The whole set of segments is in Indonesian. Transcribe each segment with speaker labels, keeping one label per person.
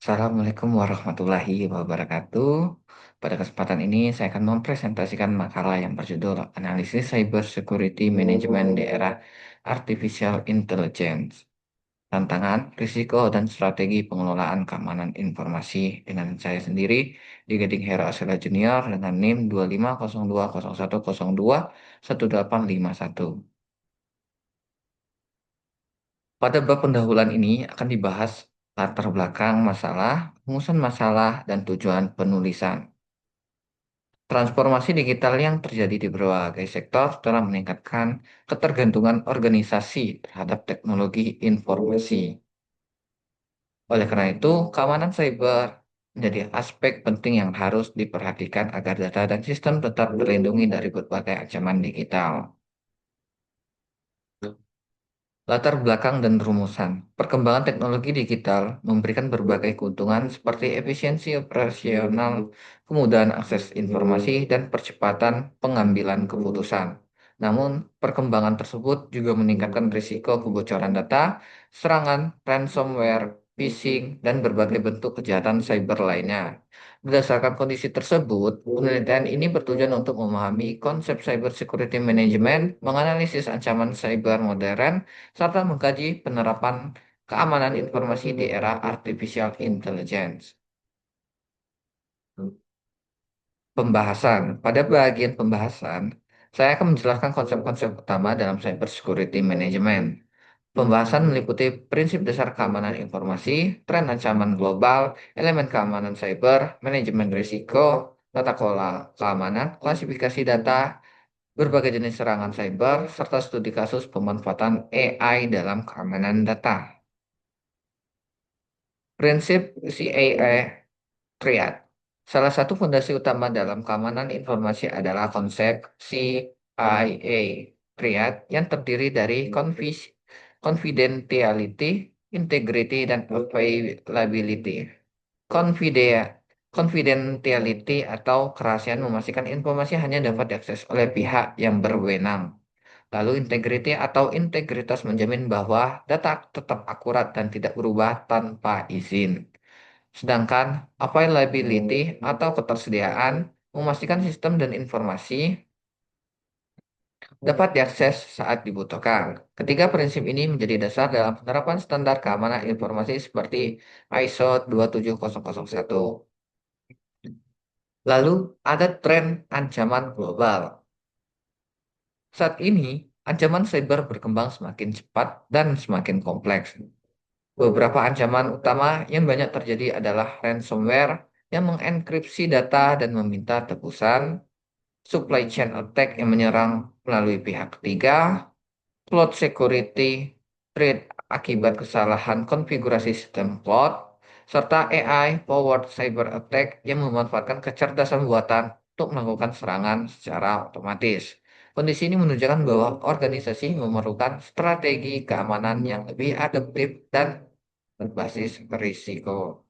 Speaker 1: Assalamualaikum warahmatullahi wabarakatuh. Pada kesempatan ini saya akan mempresentasikan makalah yang berjudul Analisis Cyber Security Management di Era Artificial Intelligence. Tantangan, risiko, dan strategi pengelolaan keamanan informasi dengan saya sendiri di Gading Hero Asela Junior dengan NIM 2502001021851. Pada bab pendahuluan ini akan dibahas latar belakang masalah, rumusan masalah, dan tujuan penulisan. Transformasi digital yang terjadi di berbagai sektor telah meningkatkan ketergantungan organisasi terhadap teknologi informasi. Oleh karena itu, keamanan cyber menjadi aspek penting yang harus diperhatikan agar data dan sistem tetap terlindungi dari berbagai ancaman digital. Latar belakang dan rumusan. Perkembangan teknologi digital memberikan berbagai keuntungan seperti efisiensi operasional, kemudahan akses informasi, dan percepatan pengambilan keputusan. Namun, perkembangan tersebut juga meningkatkan risiko kebocoran data, serangan, ransomware, phishing, dan berbagai bentuk kejahatan cyber lainnya. Berdasarkan kondisi tersebut, penelitian ini bertujuan untuk memahami konsep cyber security management, menganalisis ancaman cyber modern, serta mengkaji penerapan keamanan informasi di era artificial intelligence. Pembahasan. Pada bagian pembahasan, saya akan menjelaskan konsep-konsep utama dalam cyber security management. Pembahasan meliputi prinsip dasar keamanan informasi, tren ancaman global, elemen keamanan cyber, manajemen risiko, tata kelola keamanan, klasifikasi data, berbagai jenis serangan cyber, serta studi kasus pemanfaatan AI dalam keamanan data. Prinsip CIA Triad. Salah satu fondasi utama dalam keamanan informasi adalah konsep CIA Triad yang terdiri dari confidentiality, integrity, dan availability. Confide- Confidentiality atau kerahasiaan memastikan informasi hanya dapat diakses oleh pihak yang berwenang. Lalu integrity atau integritas menjamin bahwa data tetap akurat dan tidak berubah tanpa izin. Sedangkan availability atau ketersediaan memastikan sistem dan informasi dapat diakses saat dibutuhkan. Ketiga prinsip ini menjadi dasar dalam penerapan standar keamanan informasi seperti ISO 27001. Lalu ada tren ancaman global. Saat ini, ancaman cyber berkembang semakin cepat dan semakin kompleks. Beberapa ancaman utama yang banyak terjadi adalah ransomware yang mengenkripsi data dan meminta tebusan, supply chain attack yang menyerang melalui pihak ketiga, cloud security threat akibat kesalahan konfigurasi sistem cloud, serta AI-powered cyber attack yang memanfaatkan kecerdasan buatan untuk melakukan serangan secara otomatis. Kondisi ini menunjukkan bahwa organisasi memerlukan strategi keamanan yang lebih adaptif dan berbasis risiko.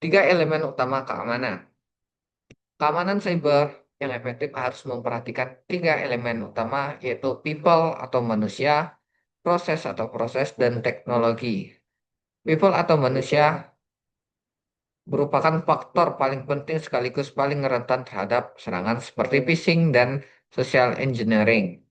Speaker 1: Tiga elemen utama keamanan. Keamanan cyber yang efektif harus memperhatikan tiga elemen utama, yaitu people atau manusia, proses, dan teknologi. People atau manusia merupakan faktor paling penting sekaligus paling rentan terhadap serangan seperti phishing dan social engineering.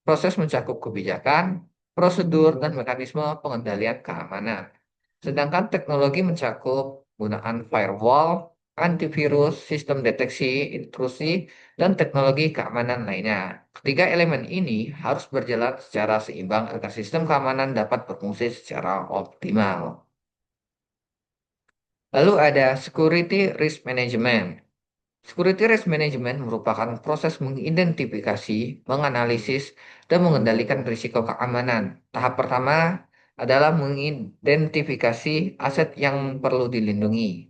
Speaker 1: Proses mencakup kebijakan, prosedur, dan mekanisme pengendalian keamanan. Sedangkan teknologi mencakup penggunaan firewall, antivirus, sistem deteksi intrusi, dan teknologi keamanan lainnya. Ketiga elemen ini harus berjalan secara seimbang agar sistem keamanan dapat berfungsi secara optimal. Lalu ada security risk management. Security risk management merupakan proses mengidentifikasi, menganalisis, dan mengendalikan risiko keamanan. Tahap pertama adalah mengidentifikasi aset yang perlu dilindungi.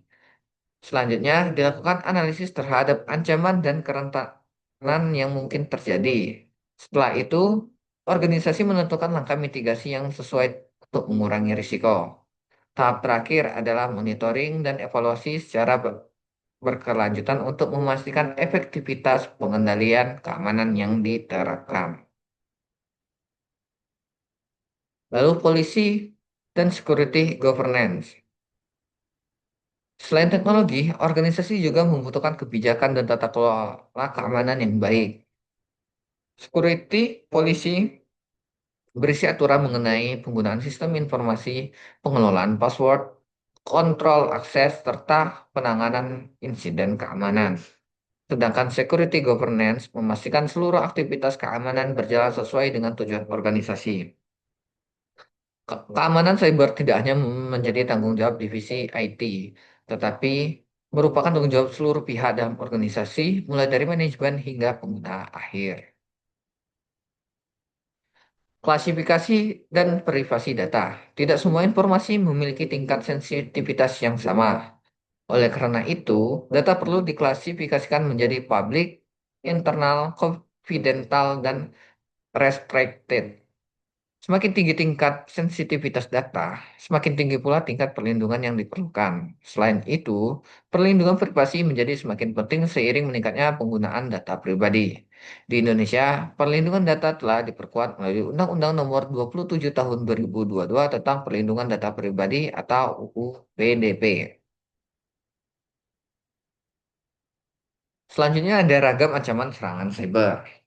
Speaker 1: Selanjutnya, dilakukan analisis terhadap ancaman dan kerentanan yang mungkin terjadi. Setelah itu, organisasi menentukan langkah mitigasi yang sesuai untuk mengurangi risiko. Tahap terakhir adalah monitoring dan evaluasi secara berkelanjutan untuk memastikan efektivitas pengendalian keamanan yang diterapkan. Lalu polisi dan security governance. Selain teknologi, organisasi juga membutuhkan kebijakan dan tata kelola keamanan yang baik. Security policy berisi aturan mengenai penggunaan sistem informasi, pengelolaan password, kontrol akses, serta penanganan insiden keamanan. Sedangkan security governance memastikan seluruh aktivitas keamanan berjalan sesuai dengan tujuan organisasi. Keamanan cyber tidak hanya menjadi tanggung jawab divisi IT, tetapi merupakan tanggung jawab seluruh pihak dalam organisasi, mulai dari manajemen hingga pengguna akhir. Klasifikasi dan privasi data. Tidak semua informasi memiliki tingkat sensitivitas yang sama. Oleh karena itu, data perlu diklasifikasikan menjadi public, internal, confidential, dan restricted. Semakin tinggi tingkat sensitivitas data, semakin tinggi pula tingkat perlindungan yang diperlukan. Selain itu, perlindungan privasi menjadi semakin penting seiring meningkatnya penggunaan data pribadi. Di Indonesia, perlindungan data telah diperkuat melalui Undang-Undang Nomor 27 Tahun 2022 tentang Perlindungan Data Pribadi atau UU PDP. Selanjutnya ada ragam ancaman serangan cyber.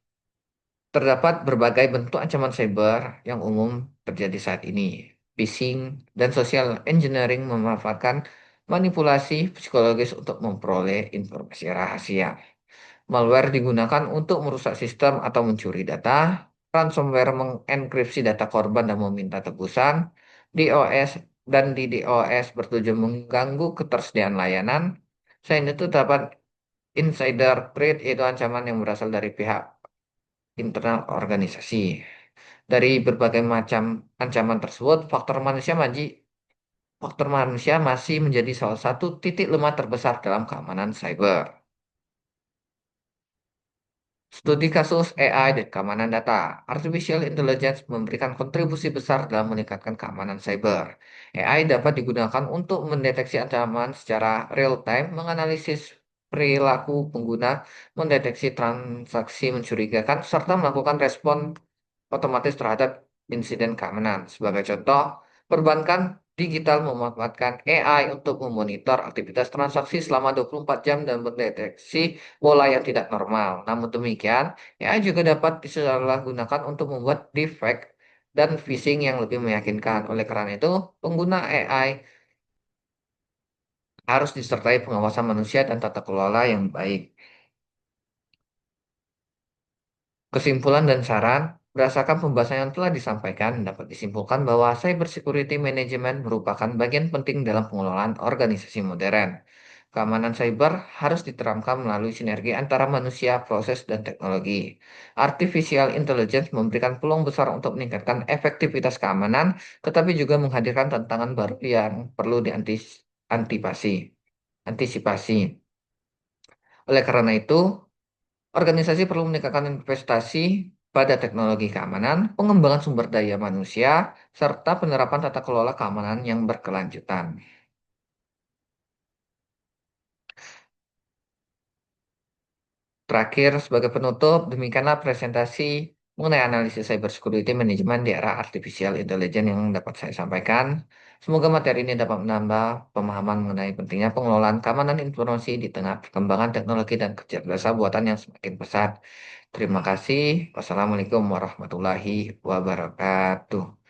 Speaker 1: Terdapat berbagai bentuk ancaman cyber yang umum terjadi saat ini. Phishing dan social engineering memanfaatkan manipulasi psikologis untuk memperoleh informasi rahasia. Malware digunakan untuk merusak sistem atau mencuri data. Ransomware mengenkripsi data korban dan meminta tebusan. DOS dan DDoS bertujuan mengganggu ketersediaan layanan. Selain itu dapat insider threat, yaitu ancaman yang berasal dari pihak internal organisasi. Dari berbagai macam ancaman tersebut, faktor manusia masih menjadi salah satu titik lemah terbesar dalam keamanan cyber. Studi kasus AI dan keamanan data. Artificial Intelligence memberikan kontribusi besar dalam meningkatkan keamanan cyber. AI dapat digunakan untuk mendeteksi ancaman secara real-time, menganalisis perilaku pengguna, mendeteksi transaksi mencurigakan, serta melakukan respon otomatis terhadap insiden keamanan. Sebagai contoh, perbankan digital memanfaatkan AI untuk memonitor aktivitas transaksi selama 24 jam dan mendeteksi pola yang tidak normal. Namun demikian, AI juga dapat disalahgunakan untuk membuat deepfake dan phishing yang lebih meyakinkan. Oleh karena itu, pengguna AI harus disertai pengawasan manusia dan tata kelola yang baik. Kesimpulan dan saran, berdasarkan pembahasan yang telah disampaikan, dapat disimpulkan bahwa cybersecurity management merupakan bagian penting dalam pengelolaan organisasi modern. Keamanan cyber harus diterapkan melalui sinergi antara manusia, proses, dan teknologi. Artificial intelligence memberikan peluang besar untuk meningkatkan efektivitas keamanan, tetapi juga menghadirkan tantangan baru yang perlu antisipasi. Oleh karena itu, organisasi perlu meningkatkan investasi pada teknologi keamanan, pengembangan sumber daya manusia, serta penerapan tata kelola keamanan yang berkelanjutan. Terakhir, sebagai penutup, demikianlah presentasi mengenai analisis cybersecurity manajemen di era artificial intelligence yang dapat saya sampaikan. Semoga materi ini dapat menambah pemahaman mengenai pentingnya pengelolaan keamanan informasi di tengah perkembangan teknologi dan kecerdasan buatan yang semakin pesat. Terima kasih. Wassalamualaikum warahmatullahi wabarakatuh.